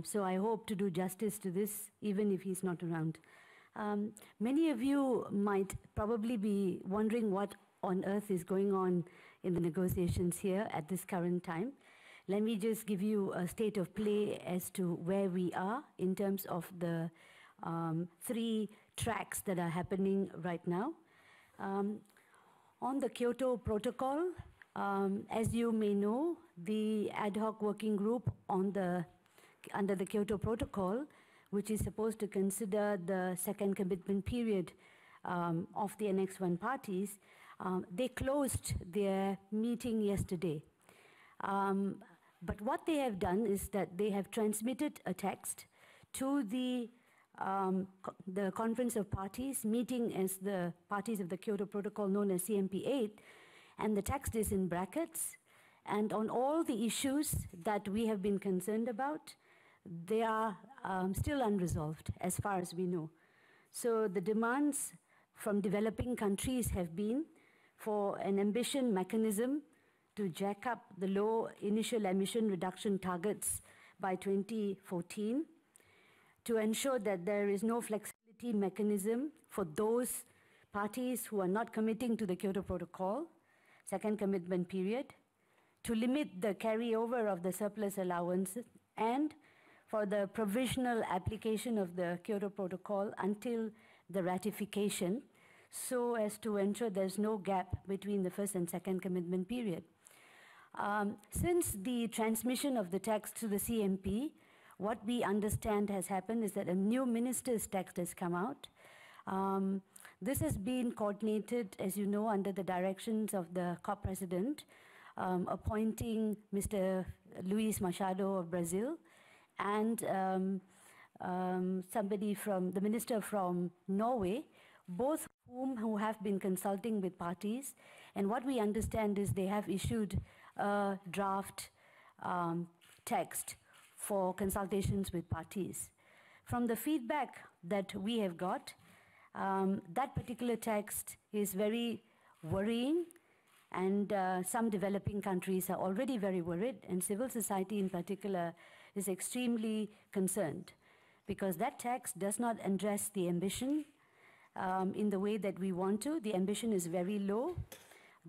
So I hope to do justice to this, even if he's not around. Many of you might probably be wondering what on earth is going on in the negotiations here at this current time. Let me just give you a state of play as to where we are in terms of the three tracks that are happening right now. On the Kyoto Protocol, as you may know, the ad hoc working group under the Kyoto Protocol, which is supposed to consider the second commitment period of the Annex 1 parties, they closed their meeting yesterday. But what they have done is that they have transmitted a text to the Conference of Parties, meeting as the parties of the Kyoto Protocol known as CMP8, and the text is in brackets. And on all the issues that we have been concerned about, they are still unresolved as far as we know. So the demands from developing countries have been for an ambition mechanism to jack up the low initial emission reduction targets by 2014, to ensure that there is no flexibility mechanism for those parties who are not committing to the Kyoto Protocol, second commitment period, to limit the carryover of the surplus allowances, and for the provisional application of the Kyoto Protocol until the ratification, so as to ensure there's no gap between the first and second commitment period. Since the transmission of the text to the CMP, what we understand has happened is that a new minister's text has come out. This has been coordinated, as you know, under the directions of the COP president, appointing Mr. Luis Machado of Brazil, and somebody from the minister from Norway, both of who have been consulting with parties. And what we understand is they have issued a draft text for consultations with parties. From the feedback that we have got, that particular text is very worrying, and some developing countries are already very worried, and civil society in particular is extremely concerned, because that text does not address the ambition in the way that we want to. The ambition is very low.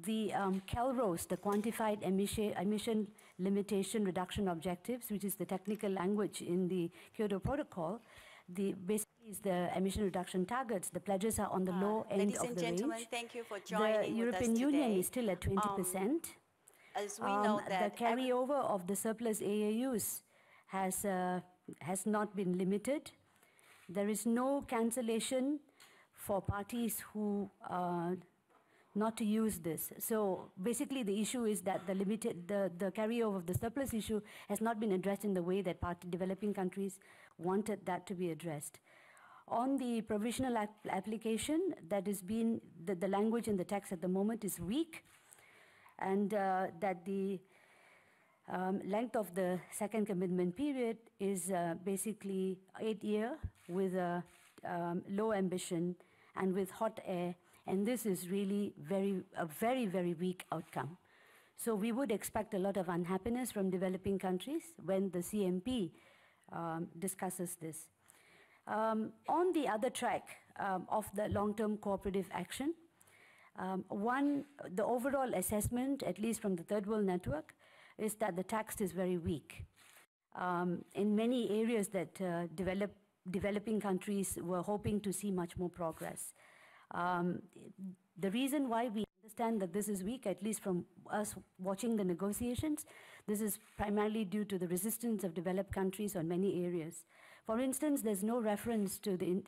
The CALROS, the Quantified Emission Limitation Reduction Objectives, which is the technical language in the Kyoto Protocol, basically is the emission reduction targets. The pledges are on the low end of the range. Ladies and gentlemen, thank you for joining with us today. The European Union is still at 20%. As we know that the carryover of the surplus AAUs has not been limited. There is no cancellation for parties who not to use this. So basically the issue is that the carryover of the surplus issue has not been addressed in the way that developing countries wanted that to be addressed. On the provisional application, that has been, the language in the text at the moment is weak, and that the length of the second commitment period is basically 8 years with a low ambition and with hot air, and this is really a very, very weak outcome. So we would expect a lot of unhappiness from developing countries when the CMP discusses this. On the other track of the long-term cooperative action, the overall assessment, at least from the Third World Network, is that the text is very weak. In many areas that developing countries were hoping to see much more progress. The reason why we understand that this is weak, at least from us watching the negotiations, this is primarily due to the resistance of developed countries on many areas. For instance, there's no reference to the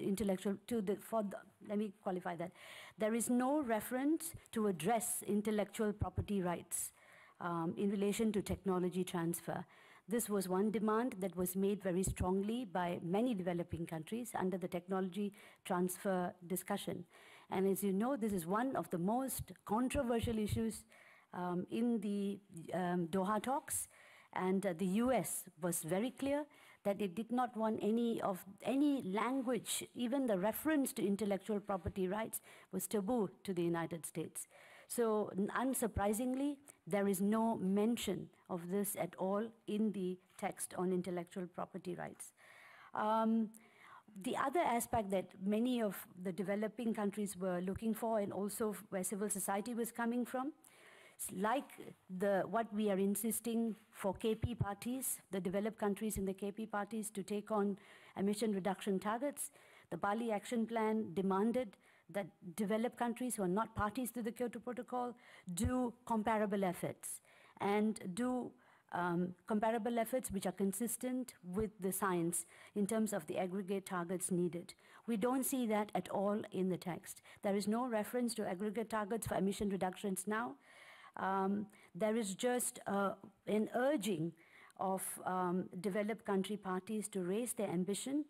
let me qualify that. There is no reference to address intellectual property rights in relation to technology transfer. This was one demand that was made very strongly by many developing countries under the technology transfer discussion. And as you know, this is one of the most controversial issues in the Doha talks. And the US was very clear that it did not want any language, even the reference to intellectual property rights was taboo to the United States. So unsurprisingly, there is no mention of this at all in the text on intellectual property rights. The other aspect that many of the developing countries were looking for, and also where civil society was coming from, like what we are insisting for KP parties, the developed countries in the KP parties to take on emission reduction targets, the Bali Action Plan demanded that developed countries who are not parties to the Kyoto Protocol do comparable efforts, and do comparable efforts which are consistent with the science in terms of the aggregate targets needed. We don't see that at all in the text. There is no reference to aggregate targets for emission reductions now. There is just an urging of developed country parties to raise their ambition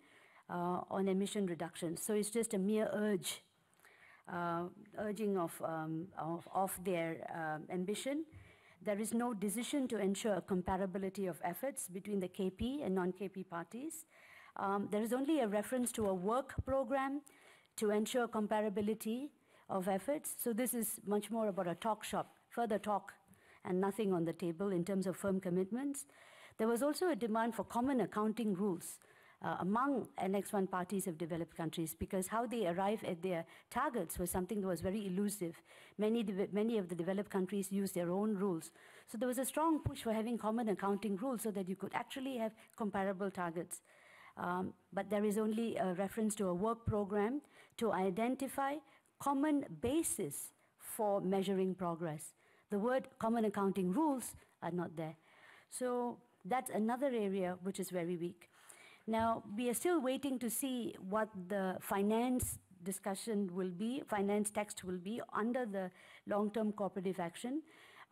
on emission reductions. So it's just a mere urging of their ambition. There is no decision to ensure a comparability of efforts between the KP and non-KP parties. There is only a reference to a work program to ensure comparability of efforts. So this is much more about a talk shop, further talk and nothing on the table in terms of firm commitments. There was also a demand for common accounting rules among Annex 1 parties of developed countries, because how they arrive at their targets was something that was very elusive. Many of the developed countries use their own rules. So there was a strong push for having common accounting rules so that you could actually have comparable targets. But there is only a reference to a work program to identify common basis for measuring progress. The word common accounting rules are not there. So that's another area which is very weak. Now, we are still waiting to see what the finance discussion will be, finance text will be under the long-term cooperative action.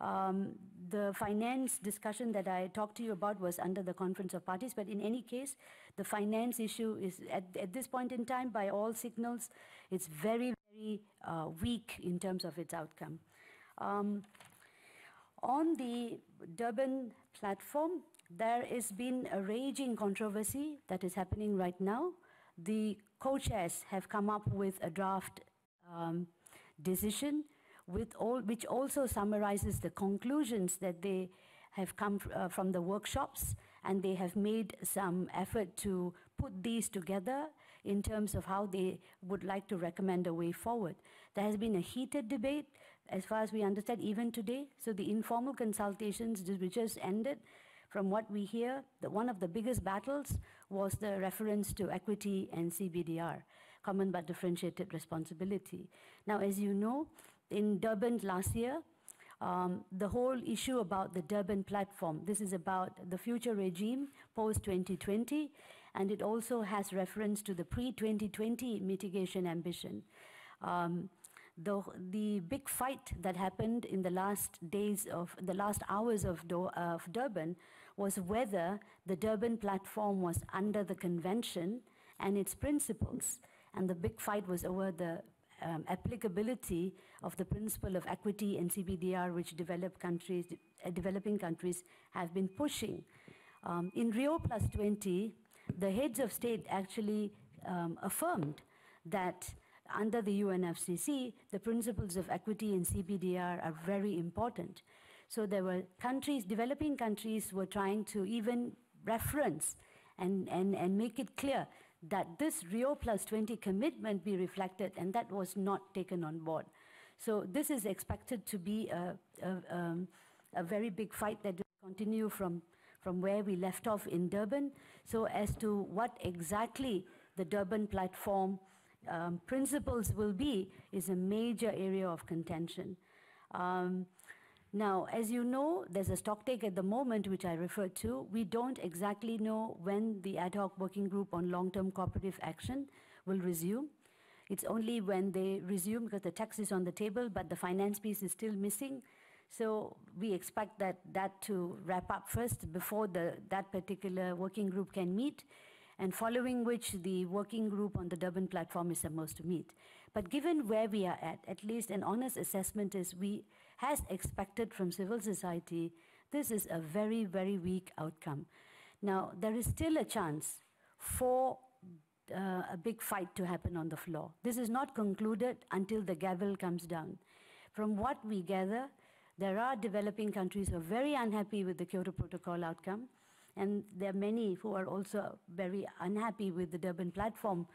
The finance discussion that I talked to you about was under the Conference of Parties, but in any case, the finance issue is, at this point in time, by all signals, it's very, very weak in terms of its outcome. On the Durban platform, there has been a raging controversy that is happening right now. The co-chairs have come up with a draft decision which also summarizes the conclusions that they have come from the workshops, and they have made some effort to put these together in terms of how they would like to recommend a way forward. There has been a heated debate, as far as we understand, even today. So the informal consultations which just ended, from what we hear, one of the biggest battles was the reference to equity and CBDR, common but differentiated responsibility. Now, as you know, in Durban last year, the whole issue about the Durban platform, this is about the future regime post-2020, and it also has reference to the pre-2020 mitigation ambition. The big fight that happened in the last hours of Durban was whether the Durban platform was under the convention and its principles. And the big fight was over the applicability of the principle of equity and CBDR, which developing countries have been pushing. In Rio Plus 20, the heads of state actually affirmed that under the UNFCCC, the principles of equity and CBDR are very important. So there were countries, developing countries were trying to even reference and make it clear that this Rio Plus 20 commitment be reflected, and that was not taken on board. So this is expected to be a very big fight that will continue from where we left off in Durban. So as to what exactly the Durban platform principles will be is a major area of contention. Now, as you know, there's a stocktake at the moment, which I referred to. We don't exactly know when the ad hoc working group on long-term cooperative action will resume. It's only when they resume, because the text is on the table, but the finance piece is still missing. So we expect that to wrap up first before that particular working group can meet, and following which the working group on the Durban platform is supposed to meet. But given where we are at least an honest assessment is as expected from civil society, this is a very, very weak outcome. Now, there is still a chance for a big fight to happen on the floor. This is not concluded until the gavel comes down. from what we gather, there are developing countries who are very unhappy with the Kyoto Protocol outcome, and there are many who are also very unhappy with the Durban platform,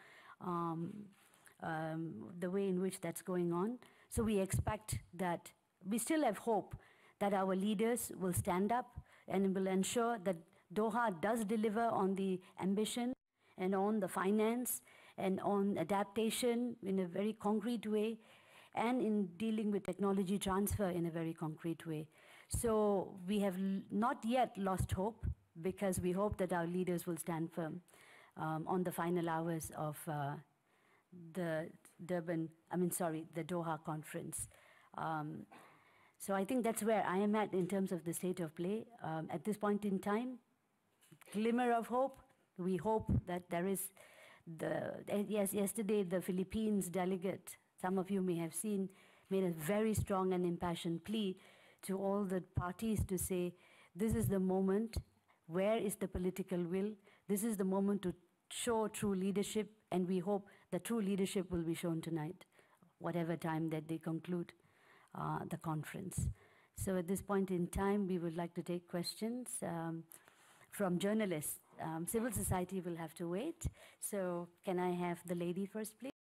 the way in which that's going on. So we expect that, we still have hope that our leaders will stand up and will ensure that Doha does deliver on the ambition and on the finance and on adaptation in a very concrete way, and in dealing with technology transfer in a very concrete way. So we have not yet lost hope, because we hope that our leaders will stand firm on the final hours of the Doha conference. So I think that's where I am at in terms of the state of play. At this point in time, glimmer of hope. We hope that there is yesterday the Philippines delegate, some of you may have seen, made a very strong and impassioned plea to all the parties to say, this is the moment, where is the political will? This is the moment to show true leadership, and we hope that true leadership will be shown tonight, whatever time that they conclude the conference. So at this point in time, we would like to take questions from journalists. Civil society will have to wait. So can I have the lady first, please?